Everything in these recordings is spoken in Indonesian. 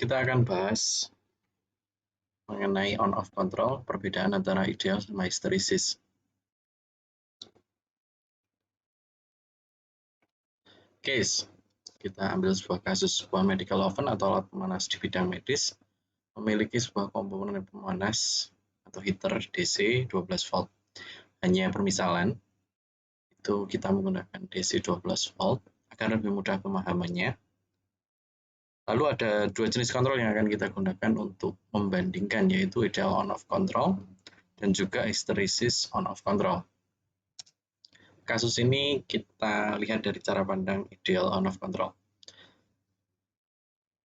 kita akan bahas mengenai on-off control, perbedaan antara ideal sama hysteresis. Case, kita ambil sebuah kasus sebuah medical oven atau alat pemanas di bidang medis memiliki sebuah komponen pemanas atau heater DC 12 volt. Hanya permisalan, itu kita menggunakan DC 12 volt agar lebih mudah pemahamannya. Lalu ada dua jenis kontrol yang akan kita gunakan untuk membandingkan, yaitu ideal on-off control dan juga hysteresis on-off control. Kasus ini kita lihat dari cara pandang ideal on-off control.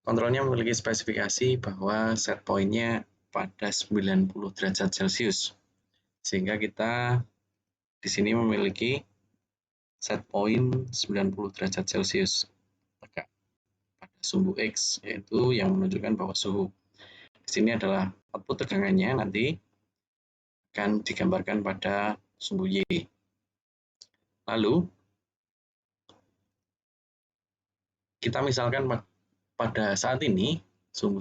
Kontrolnya memiliki spesifikasi bahwa set point-nya pada 90 derajat Celcius. Sehingga kita di sini memiliki set point 90 derajat Celcius tegak pada sumbu X, yaitu yang menunjukkan bahwa suhu. Di sini adalah output tegangannya, nanti akan digambarkan pada sumbu Y. Lalu, kita misalkan pada saat ini, suhu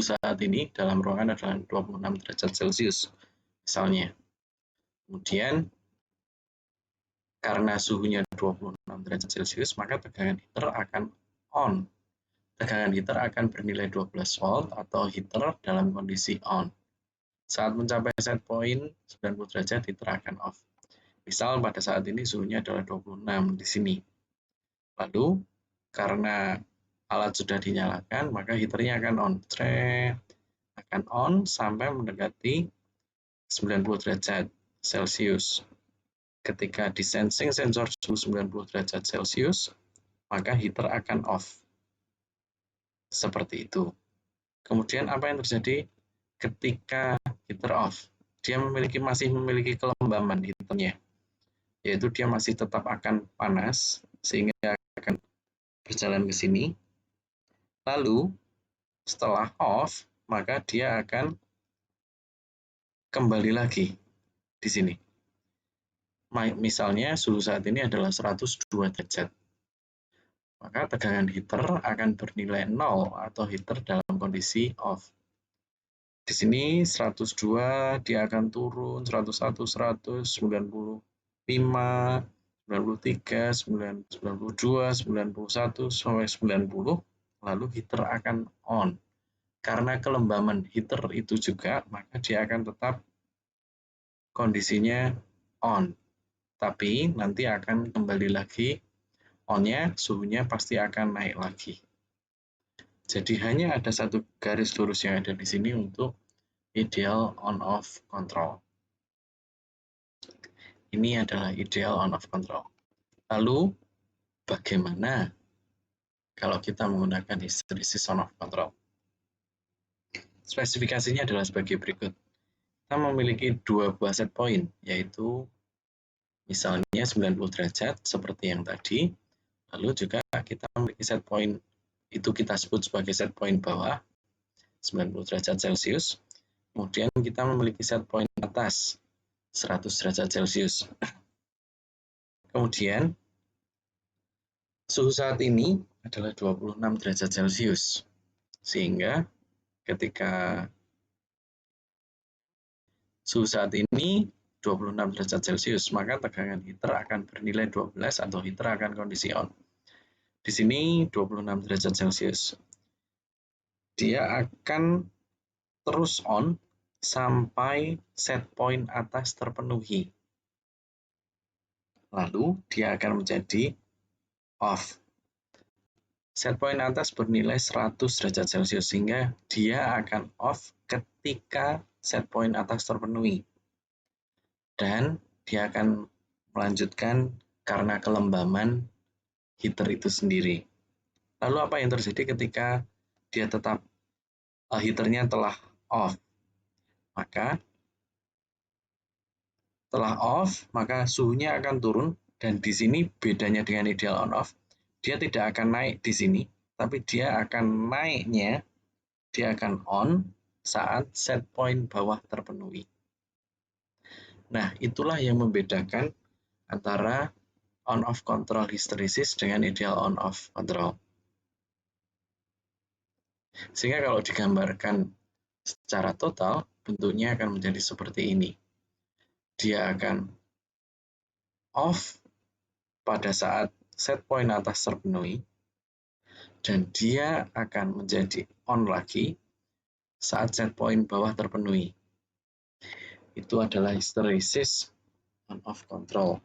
saat ini dalam ruangan adalah 26 derajat Celcius, misalnya. Kemudian, karena suhunya 26 derajat Celcius, maka tegangan heater akan on. Tegangan heater akan bernilai 12 volt atau heater dalam kondisi on. Saat mencapai set point 90 derajat, heater akan off. Misal pada saat ini suhunya adalah 26 di sini. Lalu, karena alat sudah dinyalakan, maka heaternya akan on. Akan on sampai mendekati 90 derajat Celcius. Ketika disensing sensor suhu 90 derajat Celcius, maka heater akan off. Seperti itu. Kemudian apa yang terjadi ketika heater off? Dia masih memiliki kelembaman heaternya, yaitu dia masih tetap akan panas, sehingga akan berjalan ke sini. Lalu, setelah off, maka dia akan kembali lagi di sini. Misalnya, suhu saat ini adalah 102 derajat. Maka tegangan heater akan bernilai 0 atau heater dalam kondisi off. Di sini 102 dia akan turun 101, 100, 95, 93, 92, 91 sampai 90, lalu heater akan on. Karena kelembaman heater itu juga, maka dia akan tetap kondisinya on. Tapi nanti akan kembali lagi on-nya, suhunya pasti akan naik lagi. Jadi hanya ada satu garis lurus yang ada di sini untuk ideal on-off control. Ini adalah ideal on-off control. Lalu, bagaimana kalau kita menggunakan hysteresis on-off control? Spesifikasinya adalah sebagai berikut. Kita memiliki dua buah set point, yaitu misalnya 90 derajat seperti yang tadi. Lalu juga kita memiliki set point, itu kita sebut sebagai set point bawah, 90 derajat Celcius. Kemudian kita memiliki set point atas, 100 derajat Celcius. Kemudian, suhu saat ini adalah 26 derajat Celcius. Sehingga ketika suhu saat ini 26 derajat Celcius, maka tegangan heater akan bernilai 12 atau heater akan kondisi on. Di sini 26 derajat Celcius. Dia akan terus on sampai set point atas terpenuhi. Lalu dia akan menjadi off. Set point atas bernilai 100 derajat Celcius, sehingga dia akan off ketika set point atas terpenuhi. Dan dia akan melanjutkan karena kelembaman heater itu sendiri. Lalu apa yang terjadi ketika dia tetap heaternya telah off? Maka setelah off, maka suhunya akan turun, dan di sini bedanya dengan ideal on off, dia tidak akan naik di sini, tapi dia akan naiknya, dia akan on saat set point bawah terpenuhi. Nah, itulah yang membedakan antara on-off control hysteresis dengan ideal on-off control. Sehingga kalau digambarkan secara total, bentuknya akan menjadi seperti ini. Dia akan off pada saat set point atas terpenuhi, dan dia akan menjadi on lagi saat set point bawah terpenuhi. Itu adalah hysteresis on-off control.